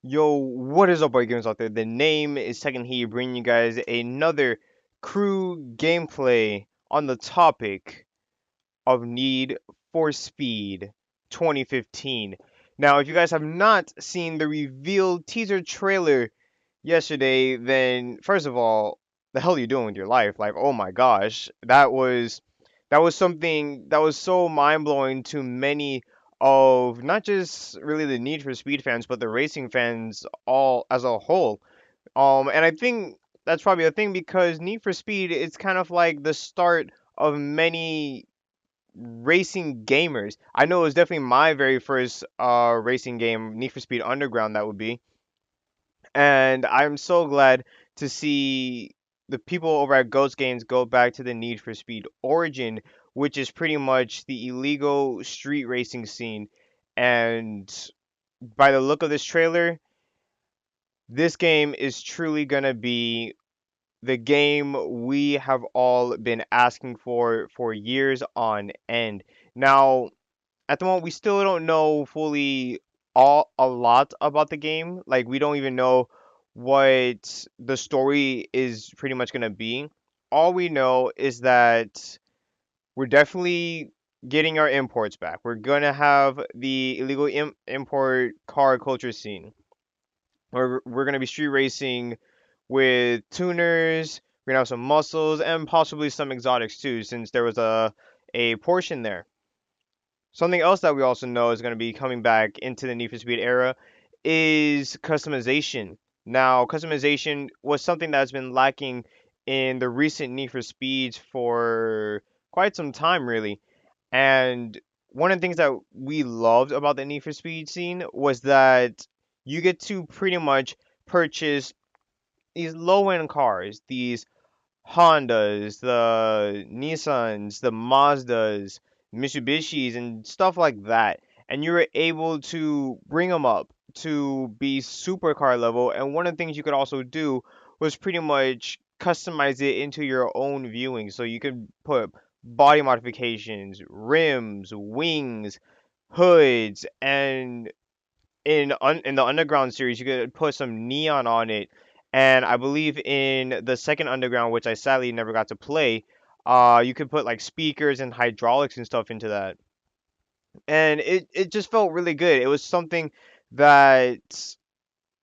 Yo, what is up, boy gamers out there? The name is Tekken Heat, bringing you guys another crew gameplay on the topic of Need for Speed 2015. Now, if you guys have not seen the revealed teaser trailer yesterday, then first of all, the hell are you doing with your life? Like, oh my gosh, that was something that was so mind-blowing to many of not just really the Need for Speed fans, but the racing fans all as a whole. And I think that's probably a thing because Need for Speed is kind of like the start of many racing gamers. I know it was definitely my very first racing game, Need for Speed Underground, that would be. And I'm so glad to see the people over at Ghost Games go back to the Need for Speed Origin, which is pretty much the illegal street racing scene. And by the look of this trailer, this game is truly gonna be the game we have all been asking for years on end. Now, at the moment, we still don't know fully a lot about the game. Like, we don't even know what the story is pretty much gonna be. All we know is that we're definitely getting our imports back. We're gonna have the illegal import car culture scene. We're gonna be street racing with tuners. We're gonna have some muscles and possibly some exotics too, since there was a portion there. Something else that we also know is going to be coming back into the Need for Speed era is customization. Now, customization was something that's been lacking in the recent Need for Speeds for quite some time, really. And one of the things that we loved about the Need for Speed scene was that you get to pretty much purchase these low-end cars, these Hondas, the Nissans, the Mazdas, Mitsubishis, and stuff like that. And you were able to bring them up to be supercar level. And one of the things you could also do was pretty much customize it into your own viewing. So you could put body modifications, rims, wings, hoods, and in the Underground series, you could put some neon on it, and I believe in the second Underground, which I sadly never got to play, you could put like speakers and hydraulics and stuff into that, and it just felt really good. It was something that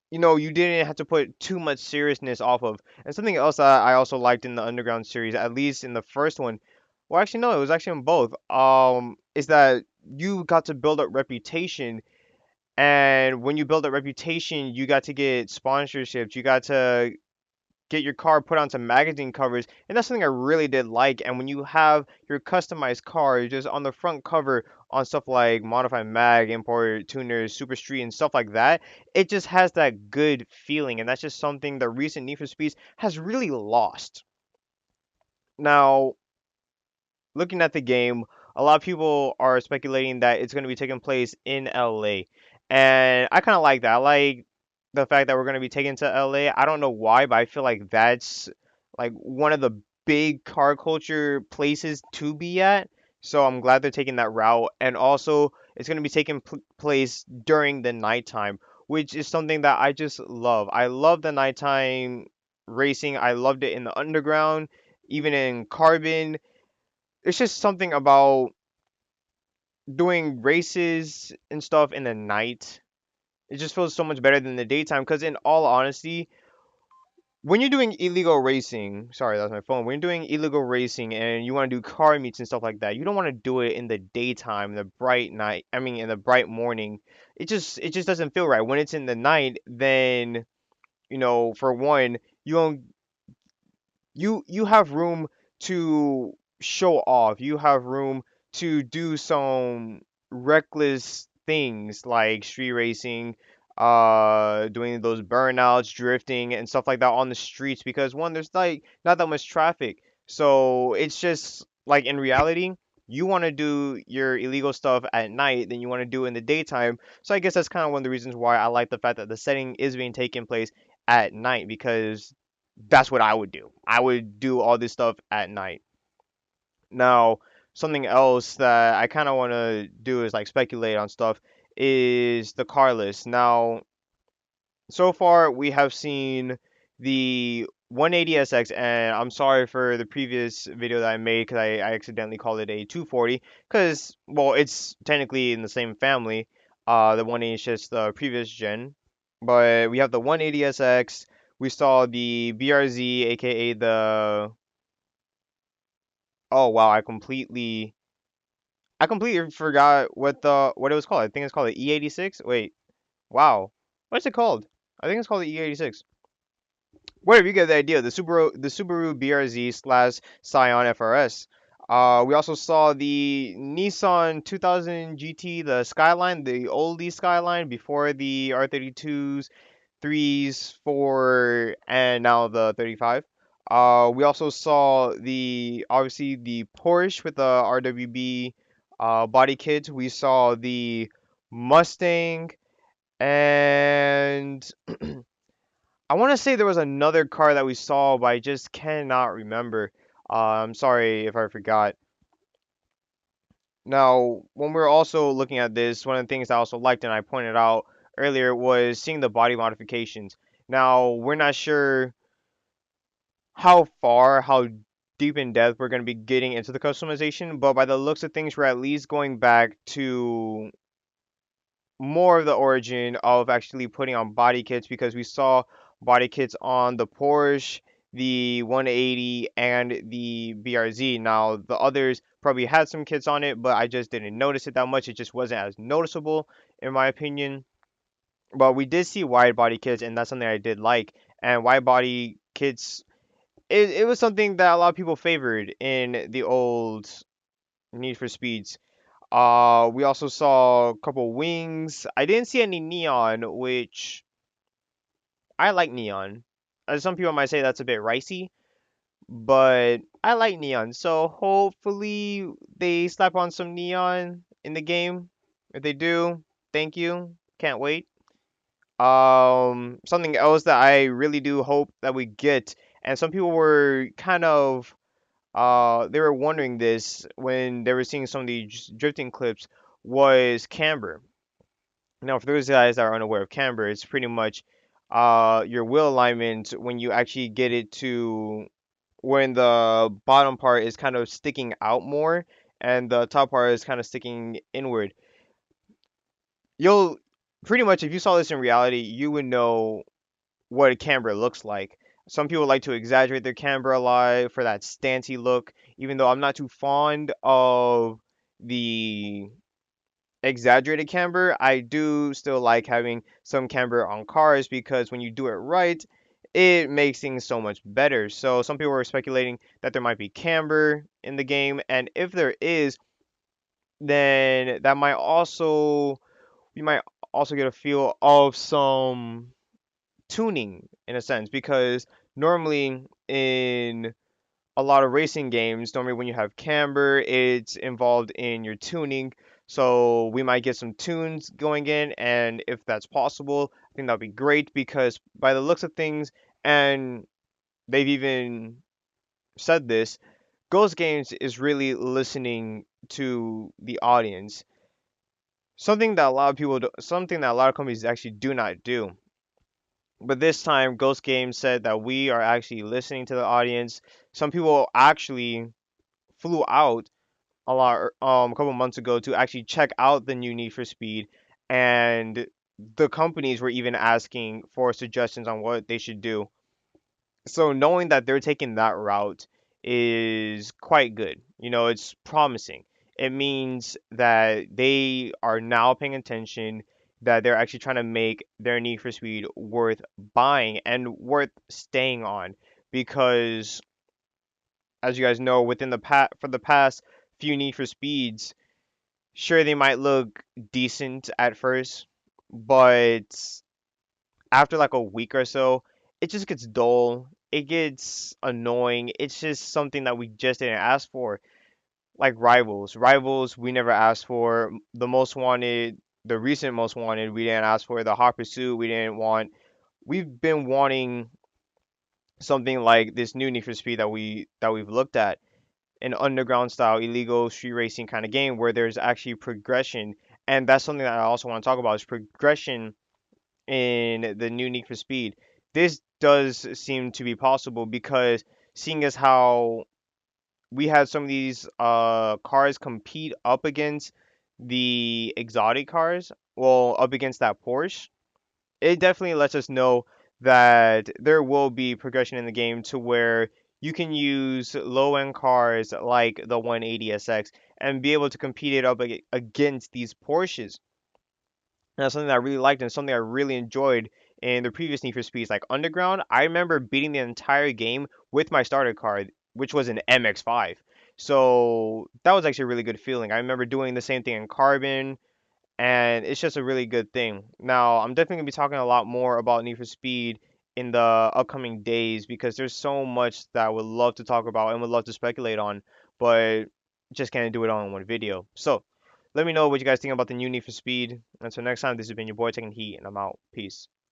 you didn't have to put too much seriousness off of. And something else that I also liked in the Underground series, at least in the first one, well, actually no, it was actually in both. Is that you got to build up reputation, and when you build a reputation, you got to get sponsorships. You got to get your car put onto magazine covers. And that's something I really did like. And when you have your customized car just on the front cover on stuff like Modified Mag, Import Tuners, Super Street, and stuff like that, it just has that good feeling. And that's just something the recent Need for Speeds has really lost. Now, looking at the game, a lot of people are speculating that it's going to be taking place in LA. And I kind of like that. I like the fact that we're going to be taken to LA. I don't know why, but I feel like that's like one of the big car culture places to be at. So I'm glad they're taking that route. And also, it's going to be taking place during the nighttime, which is something that I just love. I love the nighttime racing. I loved it in the underground, even in Carbon. It's just something about doing races and stuff in the night. It just feels so much better than the daytime. Because in all honesty, when you're doing illegal racing, sorry, that's my phone. When you're doing illegal racing and you want to do car meets and stuff like that, you don't want to do it in the daytime, the bright night. I mean, in the bright morning. It just doesn't feel right. When it's in the night, then for one, you don't you have room to show off. You have room to do some reckless things like street racing, doing those burnouts, drifting, and stuff like that on the streets because one, there's like not that much traffic. So it's just like in reality, you want to do your illegal stuff at night than you want to do in the daytime. So I guess that's kind of one of the reasons why I like the fact that the setting is being taken place at night because that's what I would do. I would do all this stuff at night. Now, something else that I kind of want to do is like speculate on stuff is the car list. Now, So far, we have seen the 180SX, and I'm sorry for the previous video that I made because I accidentally called it a 240 because, well, it's technically in the same family. The 180 is just the previous gen, but we have the 180SX. We saw the BRZ, aka the, oh wow, I completely forgot what it was called. I think it's called the E86. Wait, wow, what's it called? I think it's called the E86. Whatever, you get the idea. The Subaru BRZ slash Scion FRS. We also saw the Nissan 2000 GT, the Skyline, the oldie Skyline before the R32s, threes, four, and now the 35. We also saw the obviously the Porsche with the RWB body kit. We saw the Mustang, and I want to say there was another car that we saw, but I just cannot remember. I'm sorry if I forgot. Now, when we were also looking at this, one of the things I also liked and I pointed out earlier was seeing the body modifications. Now, we're not sure how deep in depth we're going to be getting into the customization, but by the looks of things, we're at least going back to more of the origin of actually putting on body kits because we saw body kits on the Porsche, the 180, and the BRZ. Now, the others probably had some kits on it, but I just didn't notice it that much. It just wasn't as noticeable, in my opinion. But we did see wide body kits, and that's something I did like. And wide body kits, it was something that a lot of people favored in the old Need for Speeds. We also saw a couple wings. I didn't see any neon, which I like neon. Some people might say that's a bit ricey, but I like neon. So hopefully they slap on some neon in the game. If they do, thank you. Can't wait. Something else that I really do hope that we get, and some people were kind of they were wondering this when they were seeing some of these drifting clips was camber. Now, for those guys that are unaware of camber, it's pretty much your wheel alignment when you actually get it to when the bottom part is kind of sticking out more and the top part is kind of sticking inward. You'll pretty much, if you saw this in reality, you would know what a camber looks like. Some people like to exaggerate their camber a lot for that stancy look, even though I'm not too fond of the exaggerated camber. I do still like having some camber on cars because when you do it right, it makes things so much better. So some people are speculating that there might be camber in the game, and if there is, then that might also we might also get a feel of some tuning in a sense because normally in a lot of racing games, normally when you have camber, it's involved in your tuning. So we might get some tunes going in, and if that's possible, I think that'd be great because by the looks of things, and they've even said this, Ghost Games is really listening to the audience. Something that a lot of companies actually do not do. But this time, Ghost Games said that we are actually listening to the audience. Some people actually flew out a couple months ago to actually check out the new Need for Speed, and the companies were even asking for suggestions on what they should do. So knowing that they're taking that route is quite good. It's promising. It means that they are now paying attention, that they're actually trying to make their Need for Speed worth buying and worth staying on because as you guys know, for the past few Need for Speeds, sure they might look decent at first, but after like a week or so, it just gets dull. It gets annoying. It's just something that we just didn't ask for. Like Rivals we never asked for. The recent most wanted, we didn't ask for. The Hot Pursuit we didn't want. We've been wanting something like this new Need for Speed that we've looked at, an underground style illegal street racing kind of game where there's actually progression, and that's something that I also want to talk about is progression in the new Need for Speed. This does seem to be possible because seeing as how we had some of these cars compete up against the exotic cars, well, up against that Porsche, it definitely lets us know that there will be progression in the game to where you can use low end cars like the 180 SX and be able to compete it up against these Porsches. And that's something that I really liked and something I really enjoyed in the previous Need for Speeds. Like Underground, I remember beating the entire game with my starter car, which was an MX-5. So that was actually a really good feeling. I remember doing the same thing in Carbon, and it's just a really good thing. Now, I'm definitely gonna be talking a lot more about Need for Speed in the upcoming days because there's so much that I would love to talk about and would love to speculate on, but just can't do it all in one video. So, let me know what you guys think about the new Need for Speed. Until next time, this has been your boy Taking Heat, and I'm out. Peace.